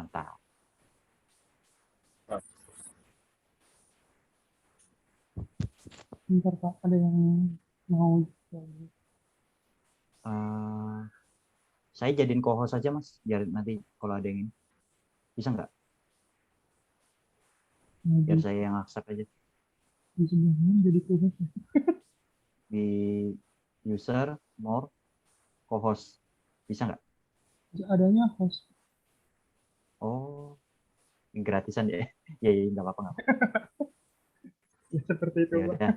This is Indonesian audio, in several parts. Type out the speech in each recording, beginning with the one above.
Mantap. Bentar Pak, ada yang mau. Saya jadiin co-host aja Mas, biar nanti kalau ada yang ini. Bisa nggak? Biar saya yang accept aja. Di sebelahnya jadi co-host. Di user, more, co-host. Bisa nggak? Adanya host. Oh, gratisan ya? Ya, nggak apa-apa, nggak apa-apa. Ya seperti itu Ya Pak. udah.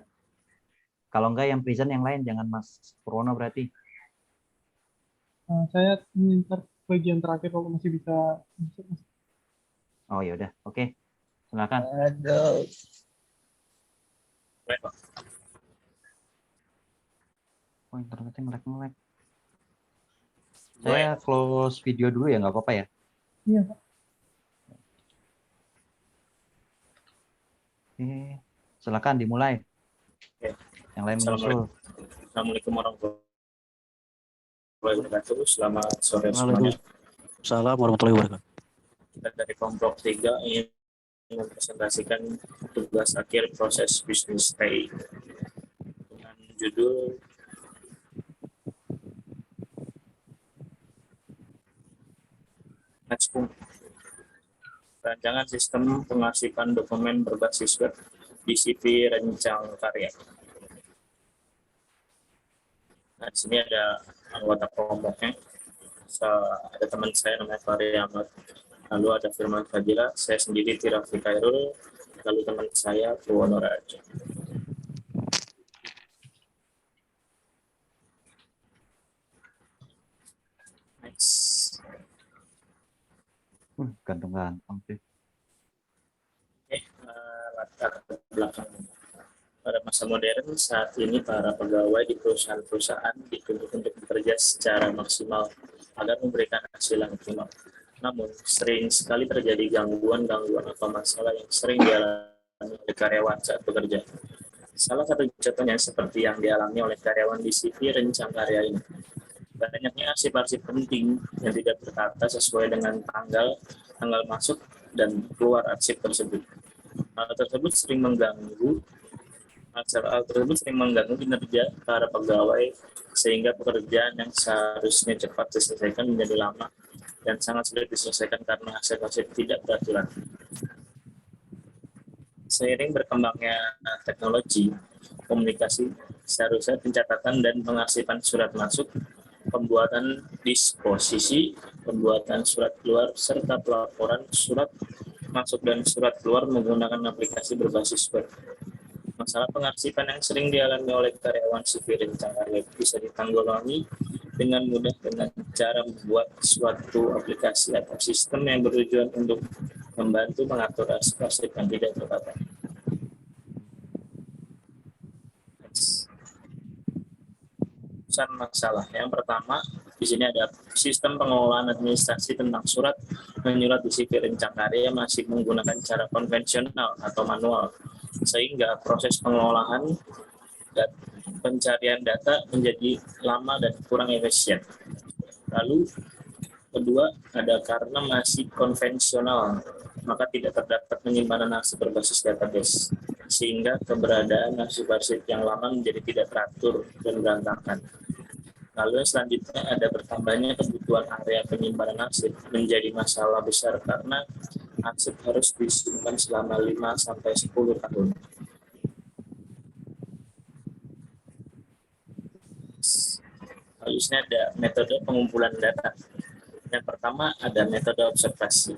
Kalau nggak yang present yang lain, jangan Mas Purwono berarti. Saya minta bagian terakhir kalau masih bisa masuk. Oh ya udah, oke. Silakan. Aduh. Oh, internetnya nge-lag. Saya close video dulu ya, nggak apa-apa ya? Iya Pak. Oke, silakan dimulai. Oke. Yang lain menyusul. Assalamualaikum warahmatullahi wabarakatuh. Selamat sore semuanya. Waalaikumsalam warahmatullahi wabarakatuh. Kita dari kelompok 3 ingin mempresentasikan tugas akhir proses business stay dengan judul rancangan sistem pengarsipan dokumen berbasis web di CV rencang karya. Nah, di sini ada anggota kelompoknya. Ada teman saya namanya Fahri Ahmad. Lalu ada Firman Fadila, saya sendiri Tirafi Khairul, lalu teman saya Purwono Raja. Next. Gantung-gantung sih. Latar belakang. Pada masa modern saat ini para pegawai di perusahaan-perusahaan dituntut untuk bekerja secara maksimal agar memberikan hasil yang optimal. Namun sering sekali terjadi gangguan-gangguan atau masalah yang sering dialami oleh karyawan saat bekerja. Salah satu contohnya seperti yang dialami oleh karyawan di CV rencang karya ini. Banyaknya arsip-arsip penting yang tidak tertata sesuai dengan tanggal masuk dan keluar arsip tersebut. Hal tersebut sering mengganggu kinerja para pegawai sehingga pekerjaan yang seharusnya cepat diselesaikan menjadi lama dan sangat sulit diselesaikan karena arsip-arsip tidak beraturan. Seiring berkembangnya teknologi komunikasi, seharusnya pencatatan dan pengarsipan surat masuk, pembuatan disposisi, pembuatan surat keluar, serta pelaporan surat masuk dan surat keluar menggunakan aplikasi berbasis web. Masalah pengarsipan yang sering dialami oleh karyawan sipil rencang karya bisa ditanggulangi dengan mudah dengan cara membuat suatu aplikasi atau sistem yang bertujuan untuk membantu mengatur arsip yang tidak tertata. Masalah yang pertama di sini ada sistem pengelolaan administrasi tentang surat menyurat di CV rencang karya masih menggunakan cara konvensional atau manual, sehingga proses pengelolaan dan pencarian data menjadi lama dan kurang efisien. Lalu kedua ada karena masih konvensional maka tidak terdapat penyimpanan arsip berbasis database, sehingga keberadaan arsip-arsip yang lama menjadi tidak teratur dan berantakan. Lalu selanjutnya ada bertambahnya kebutuhan area penyimpanan arsip menjadi masalah besar karena arsip harus disimpan selama 5-10 tahun. Lalu ini ada metode pengumpulan data. Yang pertama ada metode observasi.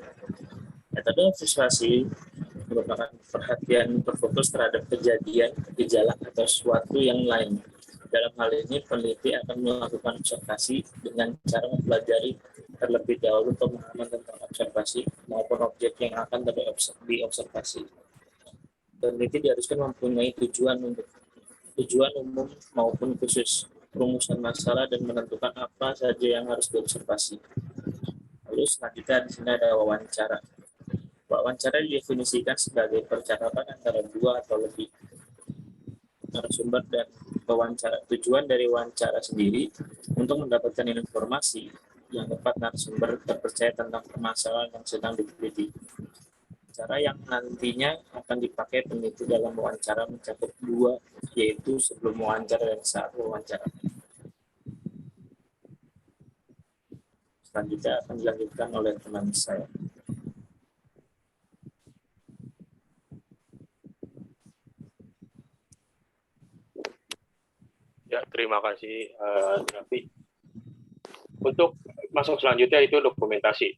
Metode observasi merupakan perhatian berfokus terhadap kejadian, gejala, atau sesuatu yang lain. Dalam hal ini, peneliti akan melakukan observasi dengan cara mempelajari terlebih dahulu pemahaman tentang observasi maupun objek yang akan diobservasi. Peneliti diharuskan mempunyai tujuan umum maupun khusus, perumusan masalah, dan menentukan apa saja yang harus diobservasi. Lalu selanjutnya di sini ada wawancara. Wawancara didefinisikan sebagai percakapan antara dua atau lebih narasumber dan wawancara. Tujuan dari wawancara sendiri untuk mendapatkan informasi yang tepat narasumber terpercaya tentang permasalahan yang sedang diteliti. Cara yang nantinya akan dipakai peneliti dalam wawancara mencakup 2, yaitu sebelum wawancara dan saat wawancara. Selanjutnya akan dilanjutkan oleh teman saya. Ya, terima kasih, Raffi. Untuk masuk selanjutnya itu dokumentasi.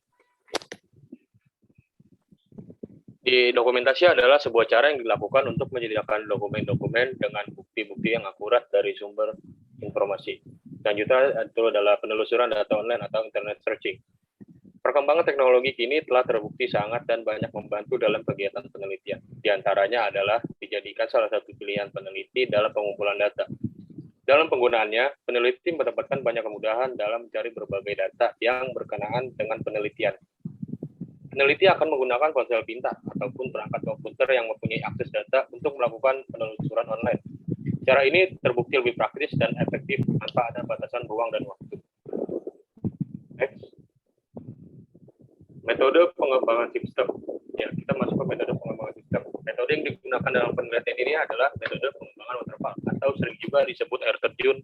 Di dokumentasi adalah sebuah cara yang dilakukan untuk menyediakan dokumen-dokumen dengan bukti-bukti yang akurat dari sumber informasi. Selanjutnya itu adalah penelusuran data online atau internet searching. Perkembangan teknologi kini telah terbukti sangat dan banyak membantu dalam kegiatan penelitian. Di antaranya adalah dijadikan salah satu pilihan peneliti dalam pengumpulan data. Dalam penggunaannya, peneliti mendapatkan banyak kemudahan dalam mencari berbagai data yang berkenaan dengan penelitian. Peneliti akan menggunakan ponsel pintar ataupun perangkat komputer yang mempunyai akses data untuk melakukan penelusuran online. Cara ini terbukti lebih praktis dan efektif tanpa ada batasan ruang dan waktu. Next. Metode pengembangan sistem. Ya, kita masuk ke metode pengembangan sistem. Metode yang digunakan dalam penelitian ini adalah metode pengembangan waterfall atau sering juga disebut air terjun,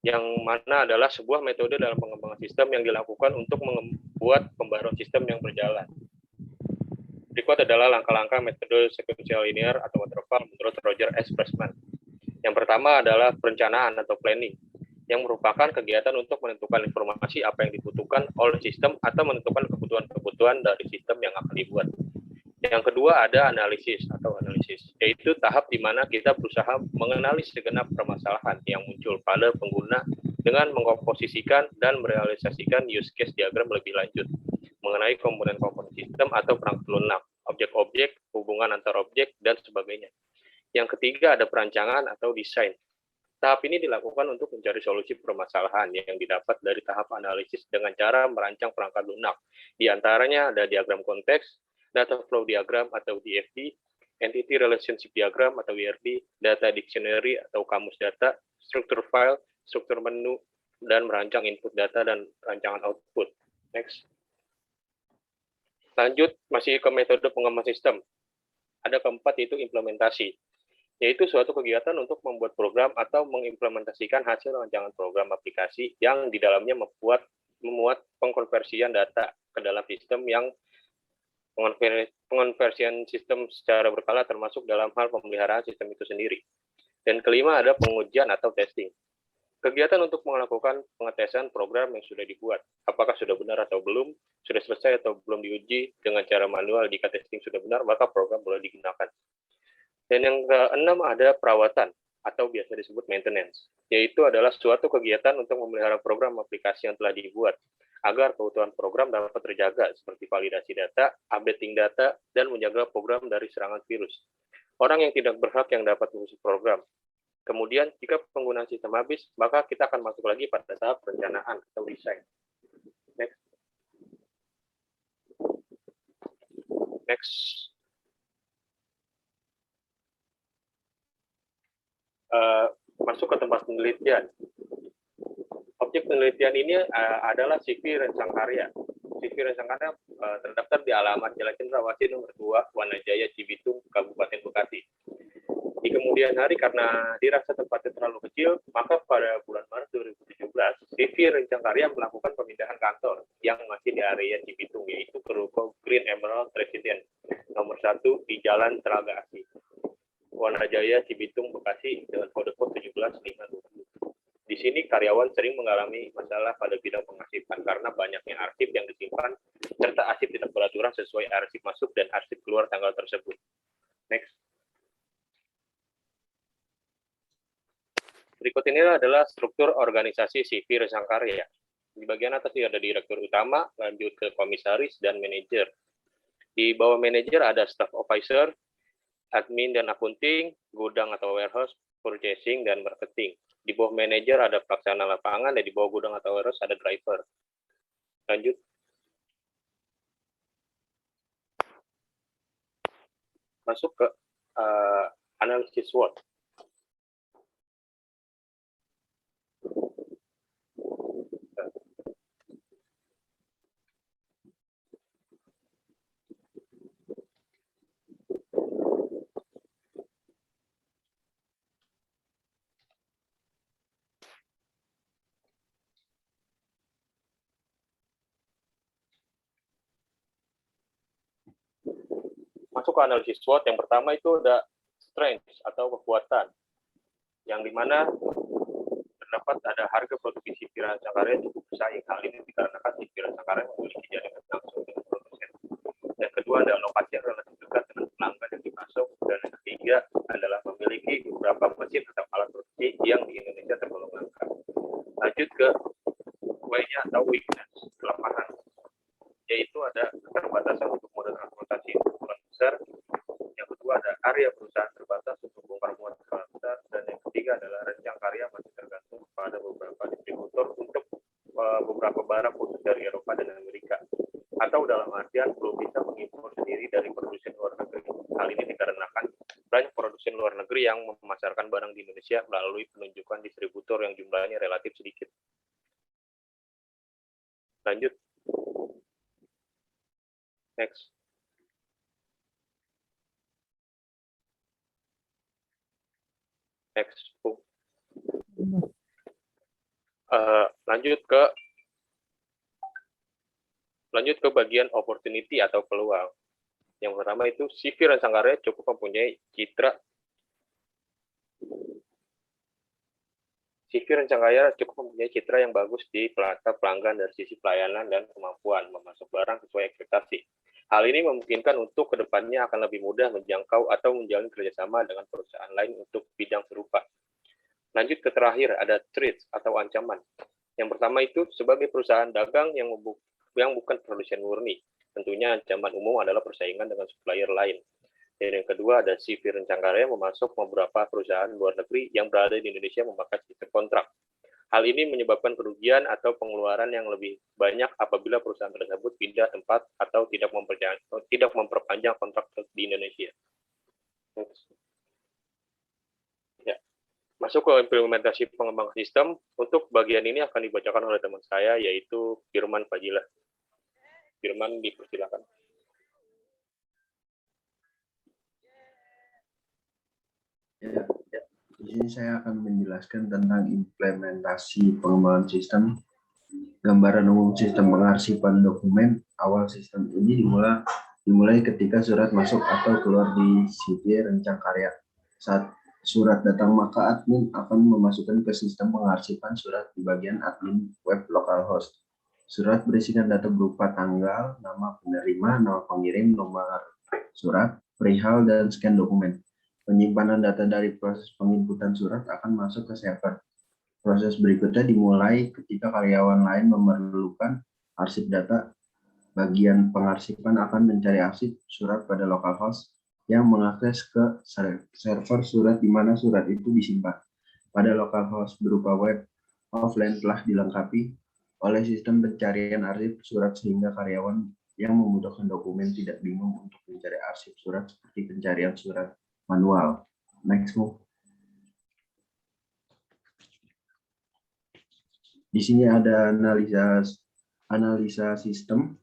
yang mana adalah sebuah metode dalam pengembangan sistem yang dilakukan untuk membuat pembaruan sistem yang berjalan. Berikut adalah langkah-langkah metode sequential linear atau waterfall menurut Roger S. Pressman. Yang pertama adalah perencanaan atau planning, yang merupakan kegiatan untuk menentukan informasi apa yang dibutuhkan oleh sistem atau menentukan kebutuhan-kebutuhan dari sistem yang akan dibuat. Yang kedua ada analisis, yaitu tahap di mana kita berusaha mengenali segenap permasalahan yang muncul pada pengguna dengan mengkomposisikan dan merealisasikan use case diagram lebih lanjut mengenai komponen-komponen sistem atau perangkat lunak, objek-objek, hubungan antar objek, dan sebagainya. Yang ketiga ada perancangan atau desain. Tahap ini dilakukan untuk mencari solusi permasalahan yang didapat dari tahap analisis dengan cara merancang perangkat lunak. Di antaranya ada diagram konteks, data flow diagram atau DFD, entity relationship diagram atau ERD, data dictionary atau kamus data, struktur file, struktur menu, dan merancang input data dan rancangan output. Next. Lanjut, masih ke metode pengembangan sistem. Ada keempat, yaitu implementasi, yaitu suatu kegiatan untuk membuat program atau mengimplementasikan hasil rancangan program aplikasi yang di dalamnya memuat pengkonversian data ke dalam sistem yang pengonversian sistem secara berkala termasuk dalam hal pemeliharaan sistem itu sendiri. Dan kelima ada pengujian atau testing. Kegiatan untuk melakukan pengetesan program yang sudah dibuat. Apakah sudah benar atau belum, sudah selesai atau belum diuji dengan cara manual. Jika testing sudah benar, maka program boleh digunakan. Dan yang keenam ada perawatan atau biasa disebut maintenance, yaitu adalah suatu kegiatan untuk memelihara program aplikasi yang telah dibuat agar keutuhan program dapat terjaga seperti validasi data, updating data, dan menjaga program dari serangan virus. Orang yang tidak berhak yang dapat mengusik program. Kemudian, jika penggunaan sistem habis, maka kita akan masuk lagi pada tahap perencanaan atau desain. Next. Next. Masuk ke tempat penelitian. Objek penelitian ini adalah CV Rencangkarya. CV Rencangkarya terdaftar di alamat Jalan Cendrawasih nomor 2, Wanajaya, Cibitung, Kabupaten Bekasi. Di kemudian hari, karena dirasa tempatnya terlalu kecil, maka pada bulan Maret 2017, CV Rencangkarya melakukan pemindahan kantor yang masih di area Cibitung, yaitu ke ruko Green Emerald Residence nomor 1 di Jalan Telaga Asih, Wanajaya, Cibitung, Bekasi dengan kode 17520. Di sini karyawan sering mengalami masalah pada bidang pengarsipan karena banyaknya arsip yang disimpan serta arsip tidak beraturan sesuai arsip masuk dan arsip keluar tanggal tersebut. Next. Berikut ini adalah struktur organisasi CV Rencangkarya. Di bagian atas ada direktur utama, lanjut ke komisaris dan manajer. Di bawah manajer ada staff officer, admin dan akunting, gudang atau warehouse, purchasing, dan marketing. Di bawah manajer ada pelaksana lapangan, dan di bawah gudang atau warehouse ada driver. Lanjut. Masuk ke analisis SWOT. masuk ke analisis SWOT. Yang pertama itu ada strength atau kekuatan, yang dimana terdapat ada harga produksi CV Rancangkarya cukup bersaing. Hal ini dikarenakan CV Rancangkarya memiliki jaringan langsung dengan produsen. Yang kedua ada lokasi yang relatif dekat dengan pelanggan yang dipasok. Dan yang ketiga adalah memiliki beberapa mesin atau alat produksi yang di Indonesia tergolong langka. Lanjut ke W-nya atau weakness, kelemahan, yaitu ada keterbatasan untuk moda transportasi ukuran besar. Yang kedua ada area perusahaan terbatas untuk bongkar muat skala besar. Dan yang ketiga adalah Rancangkarya masih tergantung pada beberapa distributor untuk beberapa barang khusus dari Eropa dan Amerika, atau dalam artian belum bisa mengimpor sendiri dari produsen luar negeri. Hal ini dikarenakan banyak produsen luar negeri yang memasarkan barang di Indonesia melalui penunjukan distributor yang jumlahnya relatif sedikit. Lanjut. Next. Next. Lanjut ke bagian opportunity atau peluang. Yang pertama itu CV Rancangkarya cukup mempunyai citra yang bagus di mata pelanggan dari sisi pelayanan dan kemampuan memasok barang sesuai ekspektasi. Hal ini memungkinkan untuk kedepannya akan lebih mudah menjangkau atau menjalin kerjasama dengan perusahaan lain untuk bidang serupa. Lanjut ke terakhir, ada threats atau ancaman. Yang pertama itu sebagai perusahaan dagang yang bukan produsen murni. Tentunya ancaman umum adalah persaingan dengan supplier lain. Dan yang kedua ada CV Rancangkarya memasok beberapa perusahaan luar negeri yang berada di Indonesia memakai sistem kontrak. Hal ini menyebabkan kerugian atau pengeluaran yang lebih banyak apabila perusahaan tersebut pindah tempat atau tidak memperpanjang kontrak di Indonesia. Ya. Masuk ke implementasi pengembangan sistem. Untuk bagian ini akan dibacakan oleh teman saya, yaitu Firman Fadilah. Firman, dipersilakan. Ya. Di sini saya akan menjelaskan tentang implementasi pengembangan sistem. Gambaran umum sistem pengarsipan dokumen. Awal sistem ini dimulai ketika surat masuk atau keluar di CV Rancangkarya. Saat surat datang, maka admin akan memasukkan ke sistem pengarsipan surat di bagian admin web localhost. Surat berisikan data berupa tanggal, nama penerima, nama pengirim, nomor surat, perihal, dan scan dokumen. Penyimpanan data dari proses penginputan surat akan masuk ke server. Proses berikutnya dimulai ketika karyawan lain memerlukan arsip data. Bagian pengarsipan akan mencari arsip surat pada localhost yang mengakses ke server surat di mana surat itu disimpan. Pada localhost berupa web offline telah dilengkapi oleh sistem pencarian arsip surat sehingga karyawan yang membutuhkan dokumen tidak bingung untuk mencari arsip surat seperti pencarian surat manual. Next move. Di sini ada analisa sistem.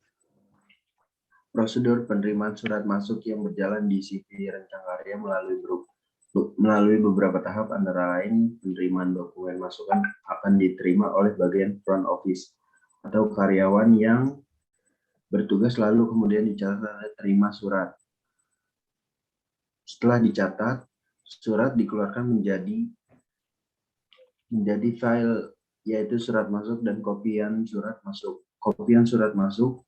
Prosedur penerimaan surat masuk yang berjalan di CV Rancangkarya melalui beberapa tahap, antara lain penerimaan dokumen masukan akan diterima oleh bagian front office atau karyawan yang bertugas, lalu kemudian dicatat terima surat. Setelah dicatat, surat dikeluarkan menjadi file, yaitu surat masuk dan kopian surat masuk. Kopian surat masuk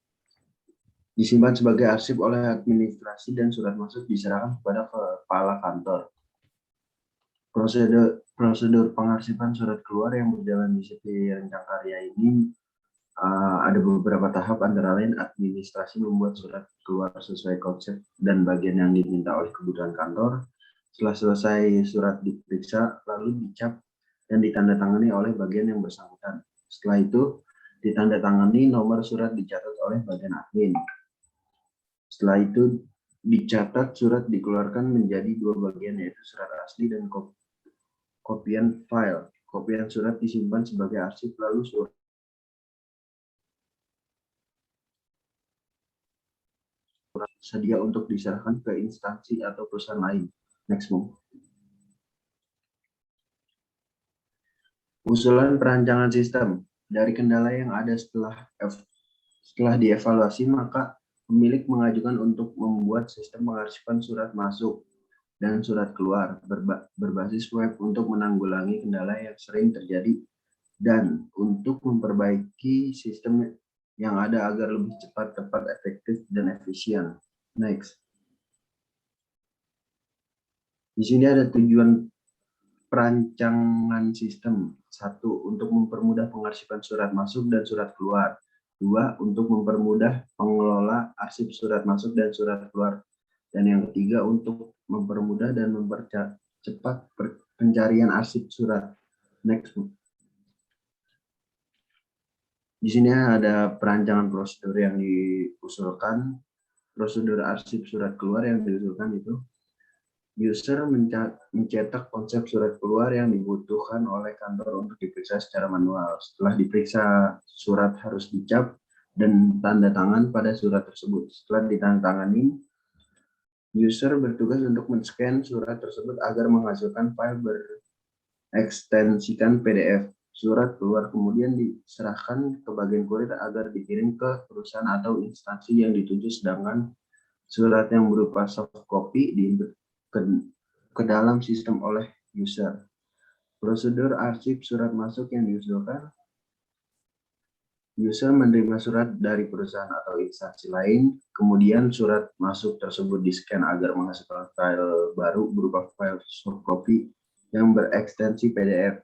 disimpan sebagai arsip oleh administrasi dan surat masuk diserahkan kepada kepala kantor. Prosedur pengarsipan surat keluar yang berjalan di CV Rancangkarya ini ada beberapa tahap, antara lain administrasi membuat surat keluar sesuai konsep dan bagian yang diminta oleh kebutuhan kantor. Setelah selesai, surat diperiksa, lalu dicap dan ditandatangani oleh bagian yang bersangkutan. Setelah itu, ditandatangani, nomor surat dicatat oleh bagian admin. Setelah itu, dicatat, surat dikeluarkan menjadi dua bagian, yaitu surat asli dan kopian file. Kopian surat disimpan sebagai arsip, lalu surat sedia untuk diserahkan ke instansi atau perusahaan lain. Next move. Usulan perancangan sistem. Dari kendala yang ada setelah dievaluasi, maka pemilik mengajukan untuk membuat sistem pengarsipan surat masuk dan surat keluar berbasis web untuk menanggulangi kendala yang sering terjadi dan untuk memperbaiki sistem yang ada agar lebih cepat, tepat, efektif, dan efisien. Next. Di sini ada tujuan perancangan sistem. 1. Untuk mempermudah pengarsipan surat masuk dan surat keluar. 2. Untuk mempermudah pengelola arsip surat masuk dan surat keluar. Dan yang ketiga, untuk mempermudah dan mempercepat pencarian arsip surat. Next. Di sini ada perancangan prosedur yang diusulkan. Prosedur arsip surat keluar yang diusulkan itu user mencetak konsep surat keluar yang dibutuhkan oleh kantor untuk diperiksa secara manual. Setelah diperiksa, surat harus dicap dan tanda tangan pada surat tersebut. Setelah ditandatangani, user bertugas untuk men-scan surat tersebut agar menghasilkan file berekstensikan PDF. Surat keluar kemudian diserahkan ke bagian kurir agar dikirim ke perusahaan atau instansi yang dituju, sedangkan surat yang berupa soft copy ke dalam sistem oleh user. Prosedur arsip surat masuk yang diusulkan, user menerima surat dari perusahaan atau instansi lain, kemudian surat masuk tersebut di-scan agar menghasilkan file baru berupa file soft copy yang berekstensi PDF.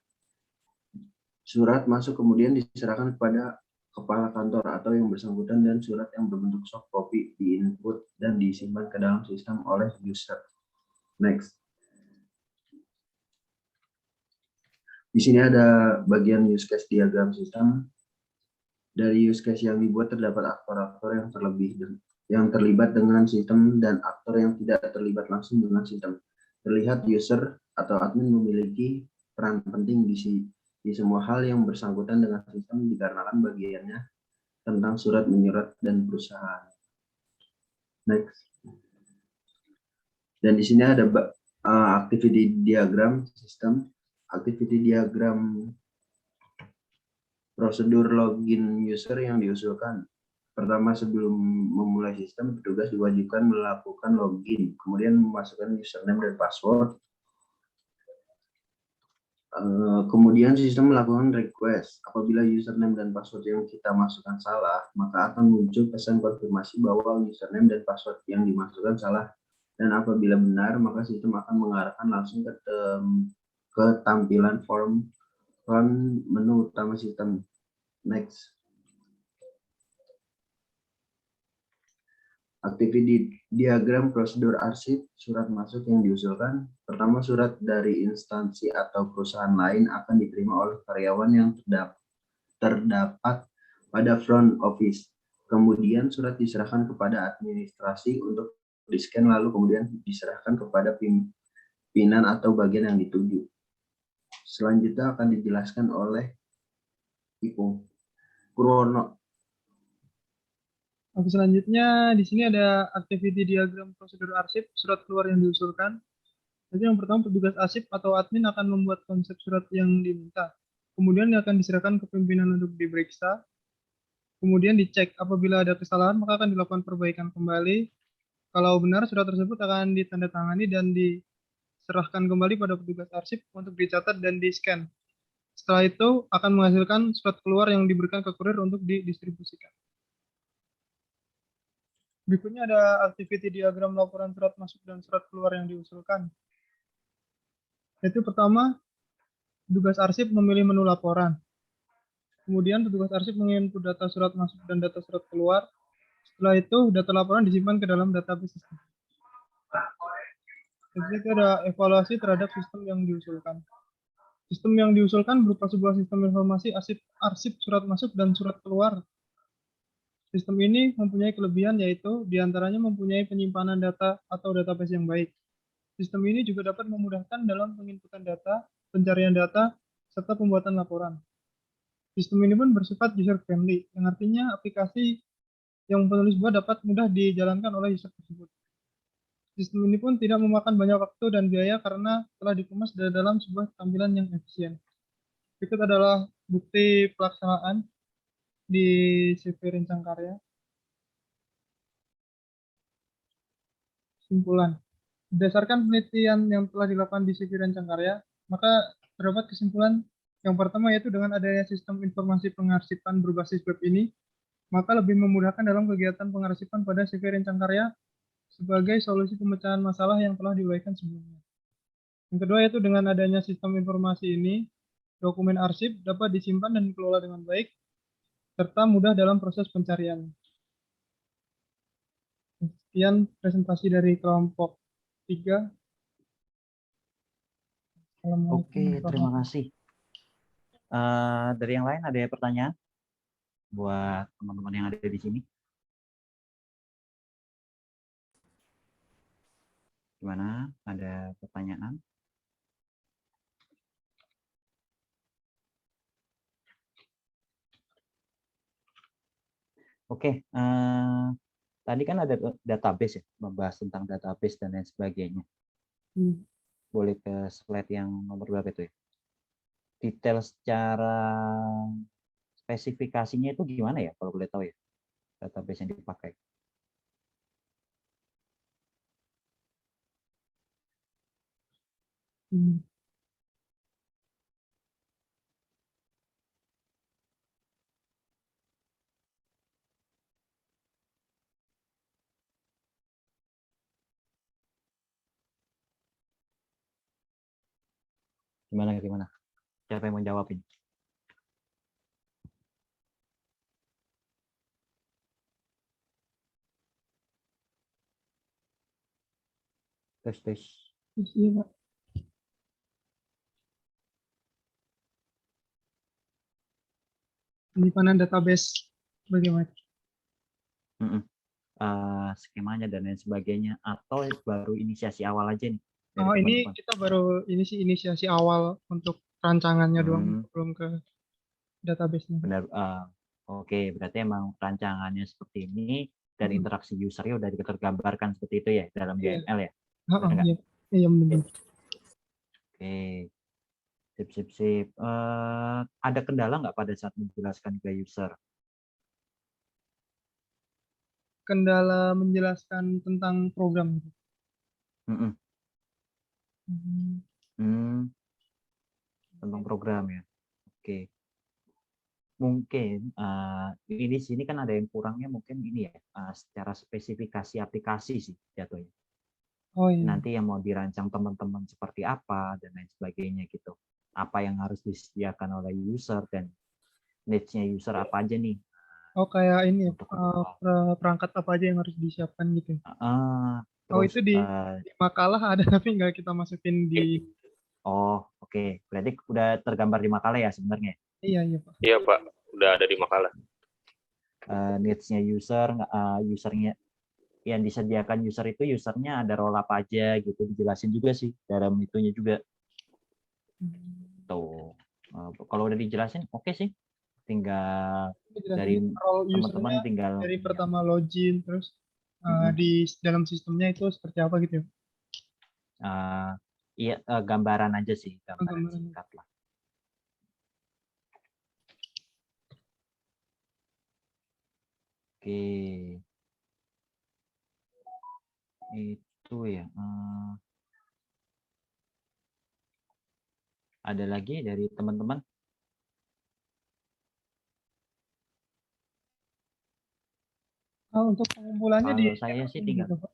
Surat masuk kemudian diserahkan kepada kepala kantor atau yang bersangkutan dan surat yang berbentuk soft copy di-input dan disimpan ke dalam sistem oleh user. Next. Di sini ada bagian use case diagram sistem. Dari use case yang dibuat terdapat aktor-aktor yang terlibat dengan sistem dan aktor yang tidak terlibat langsung dengan sistem. Terlihat user atau admin memiliki peran penting di semua hal yang bersangkutan dengan sistem dikarenakan bagiannya tentang surat menyurat dan perusahaan. Next. Dan di sini ada activity diagram sistem. Activity diagram prosedur login user yang diusulkan. Pertama, sebelum memulai sistem, petugas diwajibkan melakukan login, kemudian memasukkan username dan password. Kemudian sistem melakukan request. Apabila username dan password yang kita masukkan salah, maka akan muncul pesan konfirmasi bahwa username dan password yang dimasukkan salah. Dan apabila benar, maka sistem akan mengarahkan langsung ke tampilan form menu utama sistem. Next. Activity diagram prosedur arsip surat masuk yang diusulkan. Pertama, surat dari instansi atau perusahaan lain akan diterima oleh karyawan yang terdapat pada front office. Kemudian surat diserahkan kepada administrasi untuk di-scan, lalu kemudian diserahkan kepada pimpinan atau bagian yang dituju. Selanjutnya akan dijelaskan oleh Ibu Purwono. Oke, selanjutnya di sini ada activity diagram prosedur arsip surat keluar yang diusulkan. Jadi yang pertama, petugas arsip atau admin akan membuat konsep surat yang diminta. Kemudian akan diserahkan ke pimpinan untuk diperiksa. Kemudian dicek, apabila ada kesalahan maka akan dilakukan perbaikan kembali. Kalau benar, surat tersebut akan ditandatangani dan diserahkan kembali pada petugas arsip untuk dicatat dan di-scan. Setelah itu akan menghasilkan surat keluar yang diberikan ke kurir untuk didistribusikan. Berikutnya ada activity diagram laporan surat masuk dan surat keluar yang diusulkan. Yaitu pertama, petugas arsip memilih menu laporan. Kemudian petugas arsip menginput data surat masuk dan data surat keluar. Setelah itu, data laporan disimpan ke dalam database sistem. Jadi ada evaluasi terhadap sistem yang diusulkan. Sistem yang diusulkan berupa sebuah sistem informasi arsip surat masuk dan surat keluar. Sistem ini mempunyai kelebihan yaitu diantaranya mempunyai penyimpanan data atau database yang baik. Sistem ini juga dapat memudahkan dalam penginputan data, pencarian data, serta pembuatan laporan. Sistem ini pun bersifat user-friendly, yang artinya aplikasi yang penulis buat dapat mudah dijalankan oleh user tersebut. Sistem ini pun tidak memakan banyak waktu dan biaya karena telah dikemas dalam sebuah tampilan yang efisien. Berikut adalah bukti pelaksanaan di CV Rencang Karya. Kesimpulan. Berdasarkan penelitian yang telah dilakukan di CV Rancang Karya, maka terdapat kesimpulan yang pertama yaitu dengan adanya sistem informasi pengarsipan berbasis web ini, maka lebih memudahkan dalam kegiatan pengarsipan pada CV Rancang Karya sebagai solusi pemecahan masalah yang telah diuraikan sebelumnya. Yang kedua yaitu dengan adanya sistem informasi ini, dokumen arsip dapat disimpan dan dikelola dengan baik, serta mudah dalam proses pencarian. Sekian presentasi dari kelompok 3. Oke, terima kasih. Dari yang lain ada pertanyaan buat teman-teman yang ada di sini? Gimana? Ada pertanyaan? Oke, tadi kan ada database ya, membahas tentang database dan lain sebagainya. Boleh ke slide yang nomor berapa itu ya? Detail secara spesifikasinya itu gimana ya, kalau boleh tahu ya, database yang dipakai? Gimana? Siapa yang mau jawab ini? Tes. Iya, Pak. Penyimpanan database bagaimana? Skemanya dan lain sebagainya, atau baru inisiasi awal aja nih dari Oh, ini teman-teman? kita baru inisiasi awal untuk rancangannya doang, belum ke database-nya. Benar. Oke, berarti emang rancangannya seperti ini dan interaksi usernya udah tergambarkan seperti itu ya dalam YML ya? Benar nggak? Iya. Iya, benar. Oke, sip. Ada kendala nggak pada saat menjelaskan ke user? Kendala menjelaskan tentang program. Tentang program ya. Oke. Mungkin ini sini kan ada yang kurangnya mungkin ini ya, secara spesifikasi aplikasi sih jatuhnya. Oh iya. Nanti yang mau dirancang teman-teman seperti apa dan lain sebagainya gitu. Apa yang harus disediakan oleh user dan needs-nya user apa aja nih. Oh kayak ini Untuk perangkat apa aja yang harus disiapkan gitu. Terus, itu di makalah ada tapi nggak kita masukin di. Oh oke. Berarti udah tergambar di makalah ya sebenarnya? Iya Pak. Iya Pak, udah ada di makalah. Needs-nya usernya yang disediakan user itu usernya ada role apa aja gitu, dijelasin juga sih dalam itunya juga. Tuh. Kalau udah dijelasin oke sih. Tinggal dari teman-teman tinggal dari pertama login terus di dalam sistemnya itu seperti apa gitu. Iya, gambaran aja sih, gambaran singkat lah. Oke. Itu ya. Ada lagi dari teman-teman? Untuk pengumpulannya Kalau saya sih tinggal. gitu, Pak.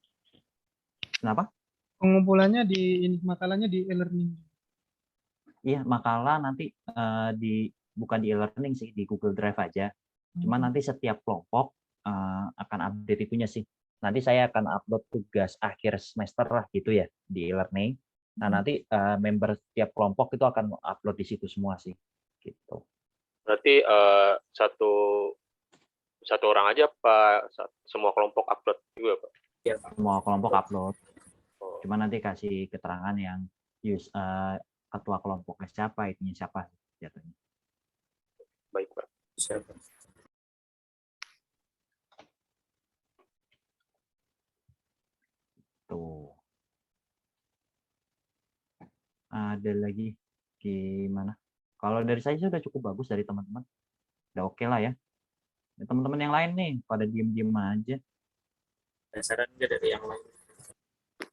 Kenapa? Pengumpulannya makalahnya di e-learning. Iya, makalah nanti bukan di e-learning sih, di Google Drive aja. Cuma nanti setiap kelompok akan update itunya sih. Nanti saya akan upload tugas akhir semester lah gitu ya di e-learning. Nah nanti member setiap kelompok itu akan upload di situ semua sih. Gitu. Berarti satu orang aja Pak, semua kelompok upload juga Pak? Ya, semua kelompok upload. Cuma nanti kasih keterangan yang ketua kelompoknya siapa, itunya siapa jatuhnya. Baik Pak. siapa? Tuh. Ada lagi gimana? Kalau dari saya sudah cukup bagus dari teman-teman. Udah oke lah ya. Teman-teman yang lain nih pada diem-diem aja. Ada saran nggak dari yang lain?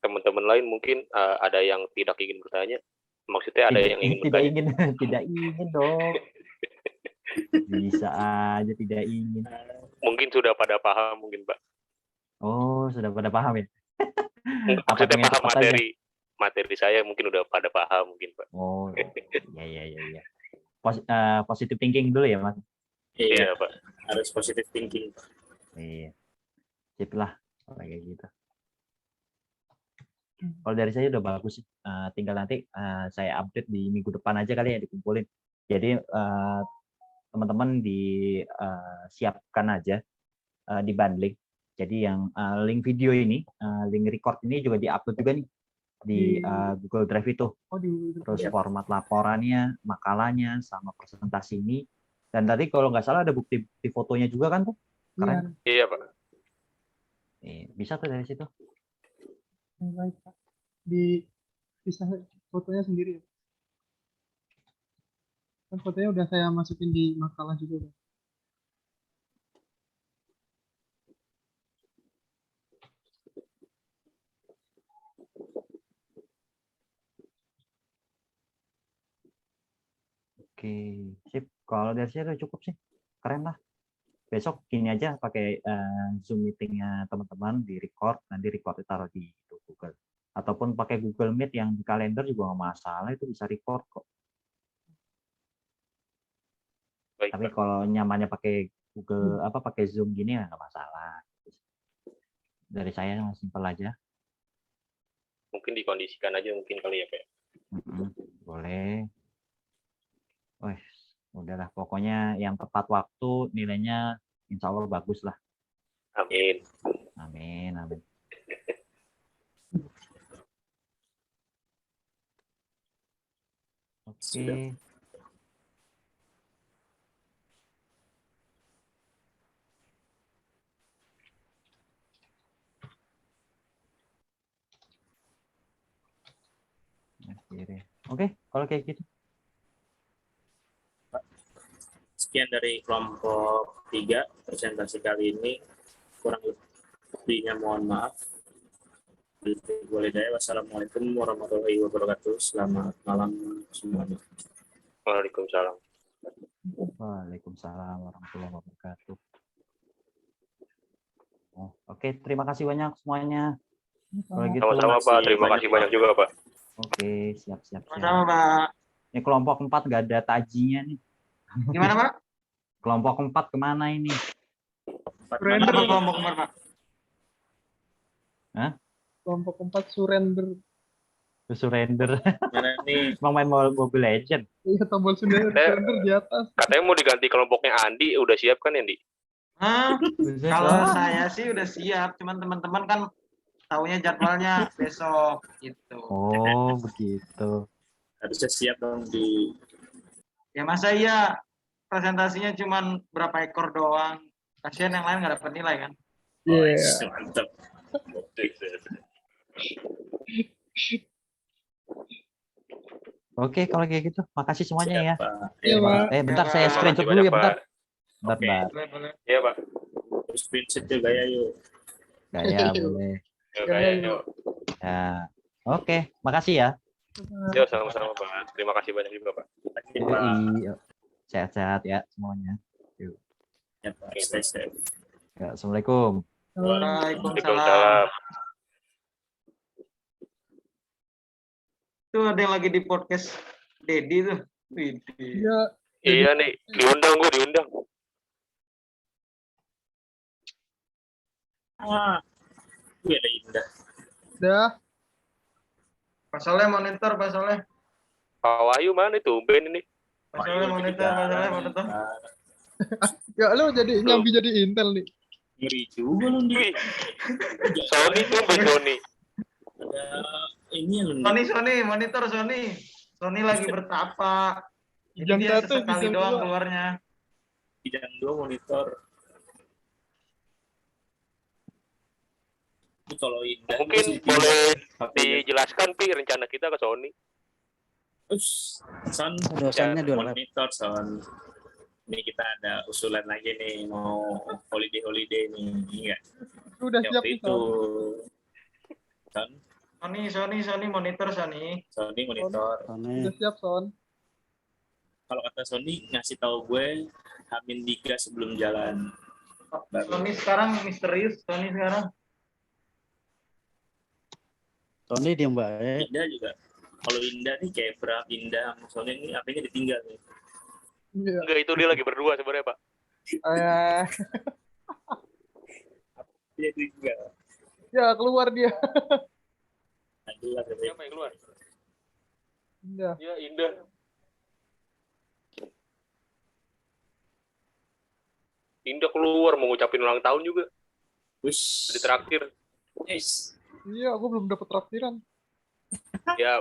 teman-teman lain mungkin ada yang tidak ingin bertanya. Maksudnya ada yang ingin tidak bertanya. ingin, tidak ingin dong. Bisa aja tidak ingin. Mungkin sudah pada paham mungkin, Pak. Oh, sudah pada paham ya? Apa Maksudnya pengen paham cepat aja? materi saya mungkin udah pada paham mungkin, Pak. Oh, iya. Positive thinking dulu ya, Mas. Iya, Iya, Pak. harus positive thinking. Iya. Sip lah, kalau kayak gitu. Kalau dari saya udah bagus sih. Tinggal nanti saya update di minggu depan aja kali ya dikumpulin. Jadi teman-teman disiapkan aja di bundling. Jadi yang link video ini, link record ini juga diupload juga nih di Google Drive itu. Oh, Terus format laporannya, makalahnya, sama presentasi ini. Dan tadi kalau nggak salah ada bukti fotonya juga kan tuh? Keren. Iya, Pak. Bisa tuh dari situ. Baik, Pak. Bisa fotonya sendiri ya. Kan fotonya udah saya masukin di makalah juga, Pak. Oke, sip. Kalau dari saya udah cukup sih. Keren lah. Besok gini aja pakai Zoom meetingnya teman-teman di record, nanti record taruh di Google. Ataupun pakai Google Meet yang di kalender juga nggak masalah, itu bisa record kok. Baik, Tapi Pak. kalau nyamannya pakai Google pakai Zoom gini ya nggak masalah. Dari saya simpel aja. Mungkin dikondisikan aja mungkin kali ya, Pak. Boleh. Wih, udahlah. Pokoknya yang tepat waktu nilainya insya Allah bagus lah. Amin. Amin. Oke. Oke, kalau kayak gitu. Sekian dari kelompok 3 presentasi kali ini. Kurang lebihnya mohon maaf. Wassalamualaikum warahmatullahi wabarakatuh. Selamat malam semuanya. Waalaikumsalam. Waalaikumsalam warahmatullahi wabarakatuh. Oke, terima kasih banyak semuanya. Kalau gitu. Sama-sama, Pak. Terima kasih banyak juga, Pak. Oke, siap. Sama, Pak. Ini kelompok 4 nggak ada tajinya nih. Gimana, Pak? Kelompok 4 kemana ini? Mana kelompok kemar, Pak? Hah? Kelompok 4 surrender. Surrender. Mana nih? Mau main Mobile Legend? Iya, tombol surrender di atas. Katanya mau diganti kelompoknya Andi, udah siap kan, Andi? Kalau saya sih udah siap, cuman teman-teman kan taunya jadwalnya besok gitu. Oh, begitu. Harusnya siap dong di. Ya masa iya presentasinya cuman berapa ekor doang. Kasihan yang lain nggak dapat nilai kan. Iya. Mantap. Oke, kalau kayak gitu. Makasih semuanya ya. Iya, Pak. Bentar Ya, saya Pak. screenshot Makasih dulu ya, banyak, bentar. Pak. Bentar. Boleh. Iya, Pak. Screenshot juga ya yuk. Gaya boleh. Yuk. Ya. Oke, makasih ya. Yuk, sama-sama, Pak. Terima kasih banyak juga, Pak. Yoi. Sehat-sehat ya semuanya. Ya, Pak. Stay safe. Ya, Assalamualaikum. Waalaikumsalam. Tuh ada yang lagi di podcast Dedi tuh. Widih. Iya. Iya nih, diundang. Iya, indah. Udah. Pak Soleh monitor, Pak Soleh. Pak Wahyu mana itu? Ben ini. Pak Soleh monitor, Pak Soleh monitor. Ya, lu nyambi jadi Intel nih. Ngeri juga lu nih. Wih, Sony tuh, Sony. Ada ini yang Sony monitor Sony. Sony lagi bertapa. Jadi Bidang dia satu, sesekali bidang doang dua. keluarnya. bidang 2 monitor. Ini kalau indah Mungkin itu sih boleh HP-nya. dijelaskan, Pi, rencana kita ke Sony. Son, Dosennya di luar. monitor Son. Ini kita ada usulan lagi nih, mau holiday nih, iya. Lu udah Yang siap waktu nih, itu, Son. Son, Sony monitor Sony. Sony monitor. Udah siap, Son. Kalau kata Sony ngasih tahu gue H-3 sebelum jalan. Sony sekarang misterius, Sony sekarang. Tony diem baik. Indah juga. Kalau Indah nih kayak berapa Indah sama Sony ini HP-nya ditinggal nih. Iya. Enggak, itu dia lagi berdua sebenarnya, Pak. Dia ditinggal. Ya, keluar dia. Nah, jelas ya. Siapa yang keluar? Indah. Ya, Indah. Indah keluar mau ngucapin ulang tahun juga. Wush. Ditraktir. Yes. Iya, aku belum dapat traktiran. Ya,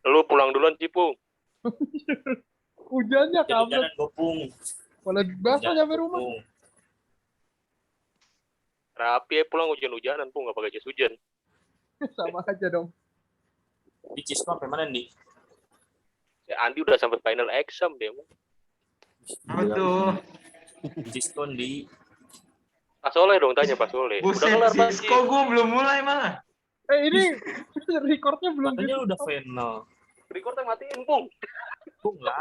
lu pulang duluan, Cipu. Hujannya Jadi kabel. jangan gopung. Malah basah Jangan nyampe rumah. gopung. Rapi ya pulang hujan-hujanan, Pung. Nggak pakai jas hujan. Sama aja dong. Di Cisco sampai mana nih? Ya, Andi udah sampai final exam dia. Apa tuh? Cisco di Pak Soleh dong, tanya Pak Soleh. Udah Buset, kelar, Pak. Cisco gue belum mulai malah. Ini recordnya belum katanya udah final. Recordnya matiin, Pung. Pung lah.